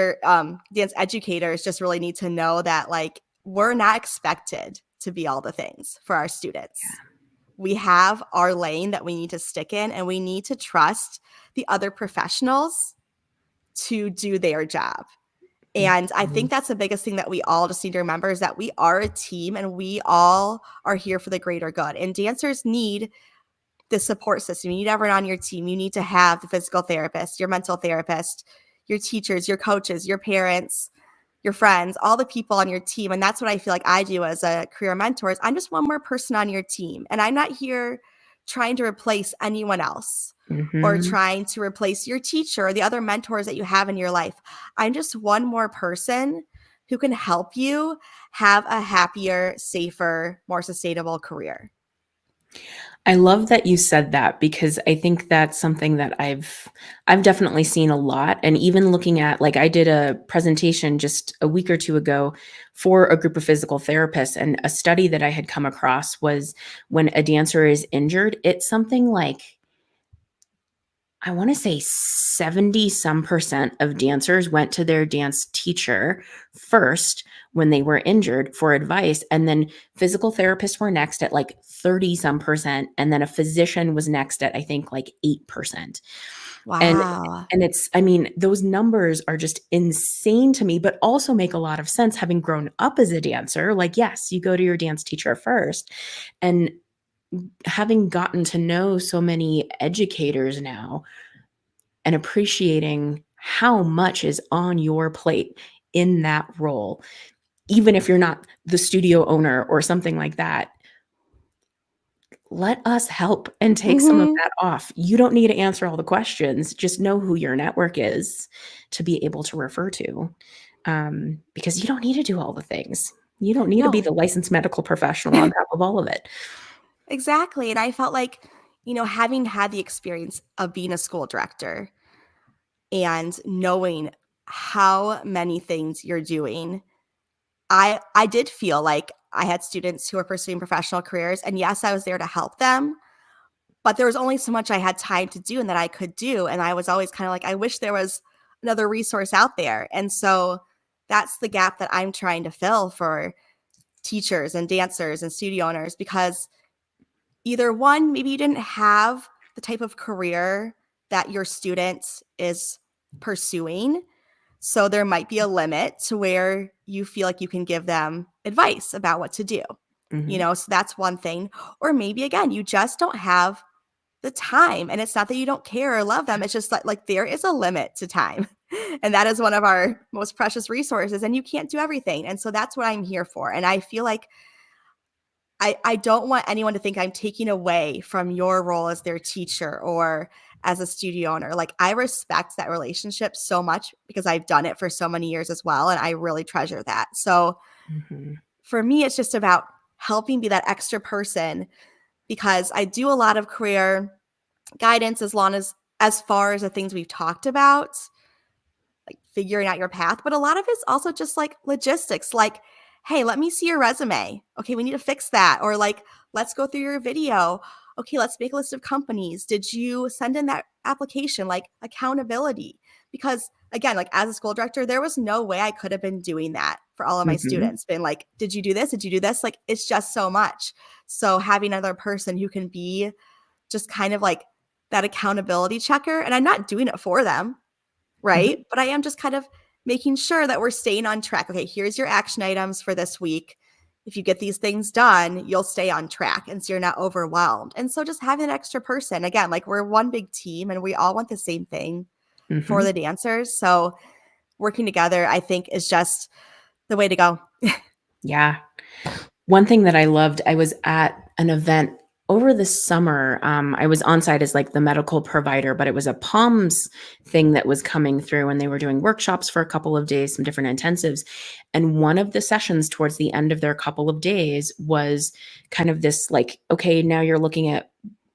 educators just really need to know that, like, we're not expected to be all the things for our students. We have our lane that we need to stick in, and we need to trust the other professionals to do their job. And I Mhm. think that's the biggest thing that we all just need to remember, is that we are a team and we all are here for the greater good. And dancers need the support system. You need everyone on your team. You need to have the physical therapist, your mental therapist, your teachers, your coaches, your parents, your friends, all the people on your team. And that's what I feel like I do as a career mentor, is I'm just one more person on your team. And I'm not here trying to replace anyone else or Mhm. trying to replace your teacher or the other mentors that you have in your life. I'm just one more person who can help you have a happier, safer, more sustainable career. I love that you said that because I think that's something that I've definitely seen a lot. And even looking at, like, I did a presentation just a week or two ago for a group of physical therapists, and a study that I had come across was when a dancer is injured, it's something like, I want to say 70 some percent of dancers went to their dance teacher first when they were injured for advice. And then physical therapists were next at like 30 some percent. And then a physician was next at, I think, like 8%. And Wow. and it's, I mean, those numbers are just insane to me, but also make a lot of sense having grown up as a dancer. Like, yes, you go to your dance teacher first. And having gotten to know so many educators now and appreciating how much is on your plate in that role, even if you're not the studio owner or something like that. let us help and take some of Mhm. that off. You don't need to answer all the questions. Just know who your network is to be able to refer to, because you don't need to do all the things. You don't need to be No. the licensed medical professional on top of all of it. Exactly, and I felt like, having had the experience of being a school director and knowing how many things you're doing, I did feel like I had students who were pursuing professional careers, and yes, I was there to help them, but there was only so much I had time to do and that I could do, and I was always kinda like, "I wish there was another resource out there," and so that's the gap that I'm trying to fill for teachers and dancers and studio owners because either one, maybe you didn't have the type of career that your student is pursuing. So there might be a limit to where you feel like you can give them advice about what to do. Mhm, So that's one thing. Or maybe again, you just don't have the time. And it's not that you don't care or love them. It's just like there is a limit to time. And that is one of our most precious resources. And you can't do everything. And so that's what I'm here for. And I feel like I don't want anyone to think I'm taking away from your role as their teacher or as a studio owner. Like, I respect that relationship so much because I've done it for so many years as well, and I really treasure that. So, mhm, for me, it's just about helping be that extra person because I do a lot of career guidance as far as the things we've talked about, like figuring out your path, but a lot of it's also just like logistics, like, hey, let me see your resume. Okay, we need to fix that. Or like, let's go through your video. Okay, let's make a list of companies. Did you send in that application? Like accountability. Because again, like as a school director, there was no way I could have been doing that for all of my mhm, students. Been like, did you do this? Did you do this? Like, it's just so much. So having another person who can be just kind of like that accountability checker, and I'm not doing it for them, right? mhm, But I am just kind of making sure that we're staying on track. Okay, here's your action items for this week. If you get these things done, you'll stay on track and so you're not overwhelmed. And so just having an extra person, again, like we're one big team and we all want the same thing for mhm. the dancers. So working together, I think, is just the way to go. Yeah. One thing that I loved, I was at an event over the summer. I was on site as like the medical provider, but it was a POMS thing that was coming through, and they were doing workshops for a couple of days, some different intensives. And one of the sessions towards the end of their couple of days was kind of this like, okay, now you're looking at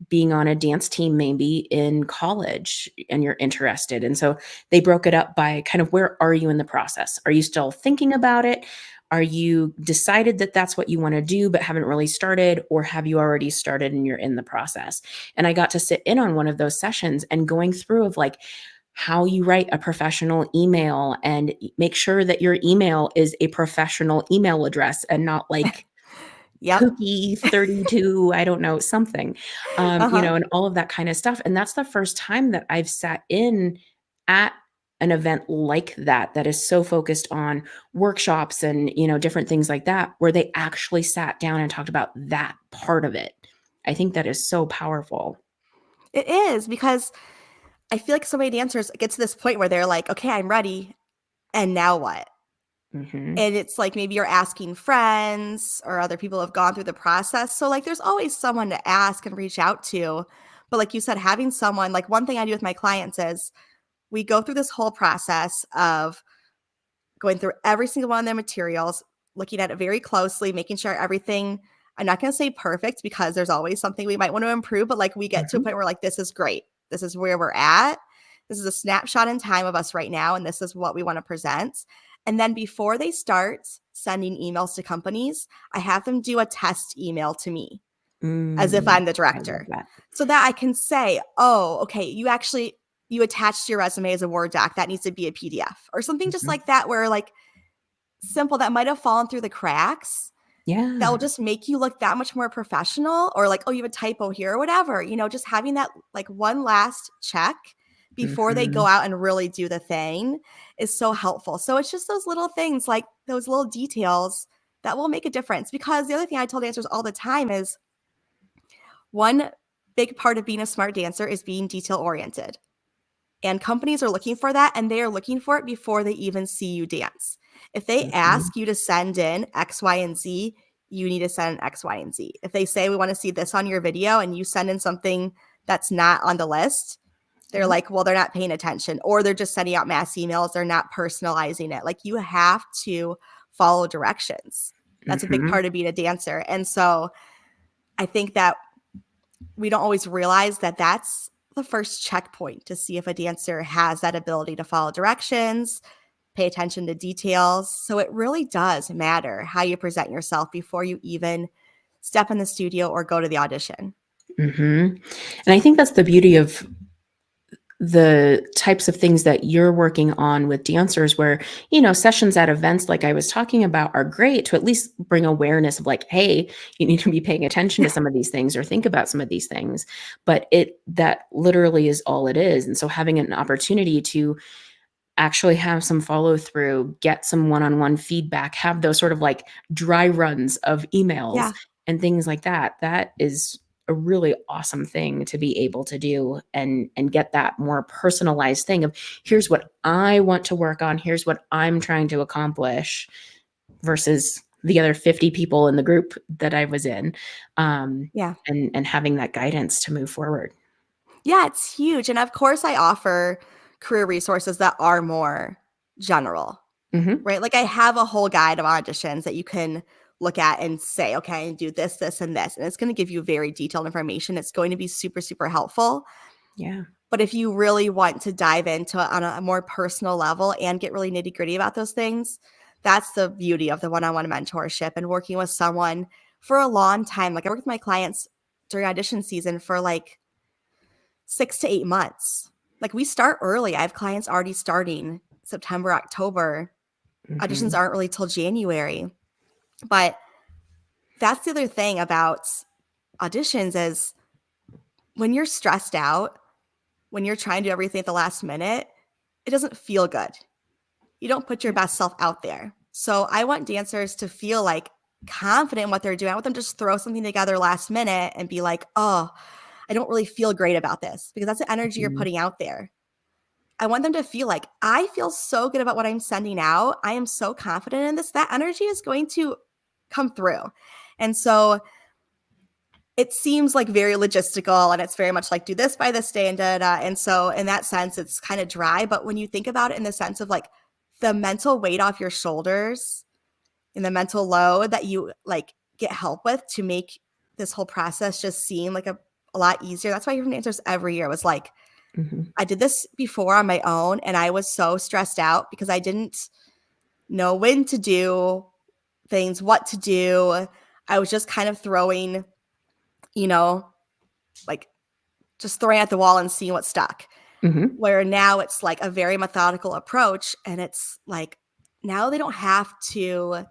being on a dance team maybe in college and you're interested. And so they broke it up by kind of where are you in the process? Are you still thinking about it? Are you decided that that's what you want to do but haven't really started, or have you already started and you're in the process? And I got to sit in on one of those sessions and going through of like how you write a professional email and make sure that your email is a professional email address and not like Yep. Cookie 32, I don't know, something, Uh-huh. and all of that kind of stuff, and that's the first time that I've sat in at an event like that, that is so focused on workshops and, different things like that, where they actually sat down and talked about that part of it. I think that is so powerful. It is because I feel like so many dancers get to this point where they're like, okay, I'm ready. And now what? Mhm, And it's like maybe you're asking friends or other people who have gone through the process. So, like, there's always someone to ask and reach out to. But, like you said, having someone, like, one thing I do with my clients is we go through this whole process of going through every single one of their materials, looking at it very closely, making sure everything, I'm not going to say perfect because there's always something we might want to improve, but like we get to a mhm, point where like, this is great. This is where we're at. This is a snapshot in time of us right now. And this is what we want to present. And then before they start sending emails to companies, I have them do a test email to me as if mm, I'm the I love director that. so that I can say, oh, okay, you attached your resume as a Word doc. That needs to be a PDF or something just Mhm. like that, where like simple that might have fallen through the cracks that will Yeah, just make you look that much more professional, or like, oh, you have a typo here or whatever, just having that like one last check before they go mhm, out and really do the thing is so helpful. So it's just those little things, like those little details that will make a difference. Because the other thing I tell dancers all the time is one big part of being a smart dancer is being detail oriented. And companies are looking for that, and they are looking for it before they even see you dance. If they mhm, ask you to send in X, Y, and Z, you need to send X, Y, and Z. If they say we want to see this on your video and you send in something that's not on the list, they're Yep. like, well, they're not paying attention, or they're just sending out mass emails. They're not personalizing it. Like, you have to follow directions. That's a big Mm-hmm. part of being a dancer. And so I think that we don't always realize that that's the first checkpoint to see if a dancer has that ability to follow directions, pay attention to details. So it really does matter how you present yourself before you even step in the studio or go to the audition. Mm-hmm. And I think that's the beauty of the types of things that you're working on with dancers where, sessions at events like I was talking about are great to at least bring awareness of like, hey, you need to be paying attention to some of these things or think about some of these things. But that literally is all it is. And so having an opportunity to actually have some follow through, get some one-on-one feedback, have those sort of like dry runs of emails Yeah. and things like that. That is a really awesome thing to be able to do and get that more personalized thing of here's what I want to work on, here's what I'm trying to accomplish versus the other 50 people in the group that I was in. Yeah. And having that guidance to move forward. Yeah, it's huge. And of course, I offer career resources that are more general, Hmm. right? Like, I have a whole guide of auditions that you can look at and say, okay, do this, this, and this. And it's going to give you very detailed information. It's going to be super, super helpful. Yeah. But if you really want to dive into it on a more personal level and get really nitty gritty about those things, that's the beauty of the one-on-one mentorship and working with someone for a long time. Like, I work with my clients during audition season for like 6 to 8 months. Like, we start early. I have clients already starting September, October. Auditions Hmm. aren't really till January. But that's the other thing about auditions is when you're stressed out, when you're trying to do everything at the last minute, it doesn't feel good. You don't put your Yeah. best self out there. So I want dancers to feel like confident in what they're doing. I want them to just throw something together last minute and be like, oh, I don't really feel great about this, because that's the energy you're Mhm. putting out there. I want them to feel like, I feel so good about what I'm sending out. I am so confident in this. That energy is going to come through. And so it seems like very logistical, and it's very much like, do this by this day and da da. And so in that sense, it's kind of dry. But when you think about it in the sense of like the mental weight off your shoulders and the mental load that you like get help with to make this whole process just seem like a lot easier. That's why I hear from dancers every year was like, Mhm. I did this before on my own and I was so stressed out because I didn't know when to do things, what to do. I was just kind of throwing, you know, like just throwing at the wall and seeing what stuck. Mhm. Where now it's like a very methodical approach. And it's like, now they don't have to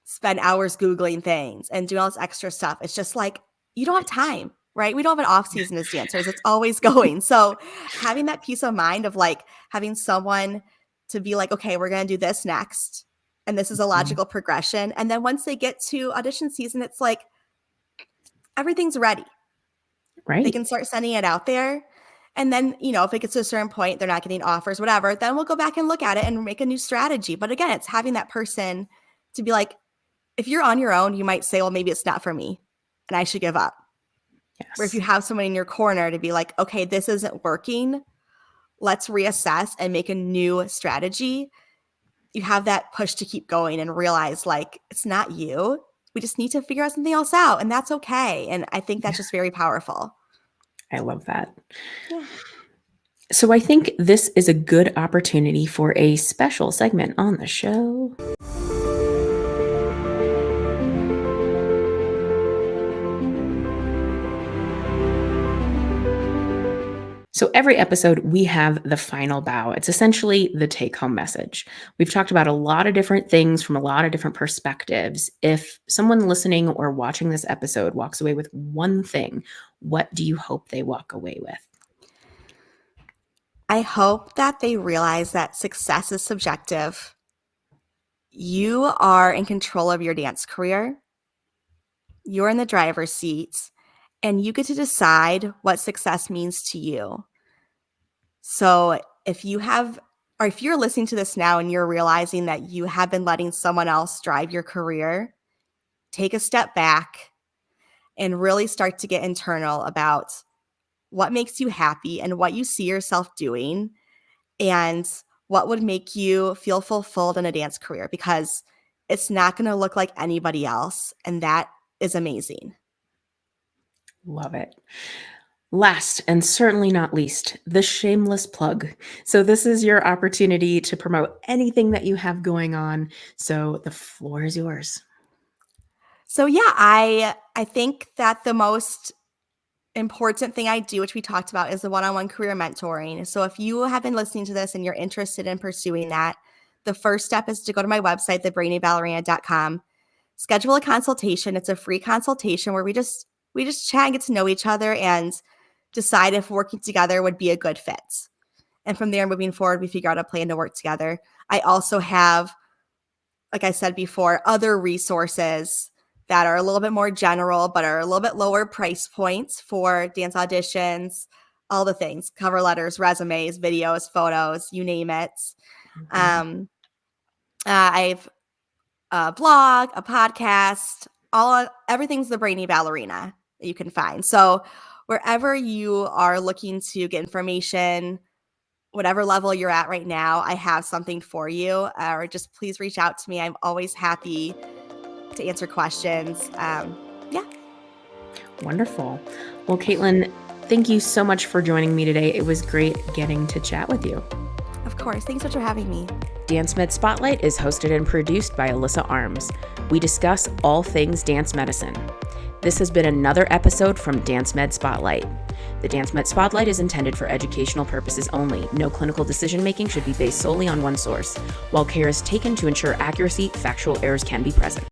spend hours Googling things and doing all this extra stuff. It's just like, you don't have time, right? We don't have an off season as dancers. It's always going. So having that peace of mind of like having someone to be like, okay, we're going to do this next. And this is a Mhm. logical progression. And then once they get to audition season, it's like everything's ready. They Right. can start sending it out there. And then, if it gets to a certain point, they're not getting offers, whatever, then we'll go back and look at it and make a new strategy. But again, it's having that person to be like, if you're on your own, you might say, well, maybe it's not for me and I should give up. Or if you Yes. have someone in your corner to be like, okay, this isn't working, let's reassess and make a new strategy. You have that push to keep going and realize like, it's not you. We just need to figure out something else out. And that's okay. And I think that's Yeah, just very powerful. I love that. Yeah. So I think this is a good opportunity for a special segment on the show. So every episode, we have the final bow. It's essentially the take home message. We've talked about a lot of different things from a lot of different perspectives. If someone listening or watching this episode walks away with one thing, what do you hope they walk away with? I hope that they realize that success is subjective. You are in control of your dance career. You're in the driver's seat and you get to decide what success means to you. So if you have, or if you're listening to this now and you're realizing that you have been letting someone else drive your career, take a step back and really start to get internal about what makes you happy and what you see yourself doing and what would make you feel fulfilled in a dance career, because it's not going to look like anybody else. And that is amazing. Love it. Last and certainly not least, the shameless plug. So, this is your opportunity to promote anything that you have going on. So, the floor is yours. So yeah, I think that the most important thing I do, which we talked about, is the one-on-one career mentoring. So if you have been listening to this and you're interested in pursuing that, the first step is to go to my website, thebrainyballerina.com, schedule a consultation. It's a free consultation where we just chat and get to know each other and decide if working together would be a good fit. And from there, moving forward, we figure out a plan to work together. I also have, like I said before, other resources that are a little bit more general, but are a little bit lower price points for dance auditions, all the things, cover letters, resumes, videos, photos, you name it. Mhm. I've a blog, a podcast, everything's the Brainy Ballerina that you can find. So wherever you are looking to get information, whatever level you're at right now, I have something for you. Or just please reach out to me. I'm always happy to answer questions. Yeah, Wonderful. Well, Caitlin, thank you so much for joining me today. It was great getting to chat with you. of course. Thanks so much for having me. Dance Med Spotlight is hosted and produced by Alyssa Arms. We discuss all things dance medicine. This has been another episode from Dance Med Spotlight. The Dance Med Spotlight is intended for educational purposes only. No clinical decision making should be based solely on one source. While care is taken to ensure accuracy, factual errors can be present.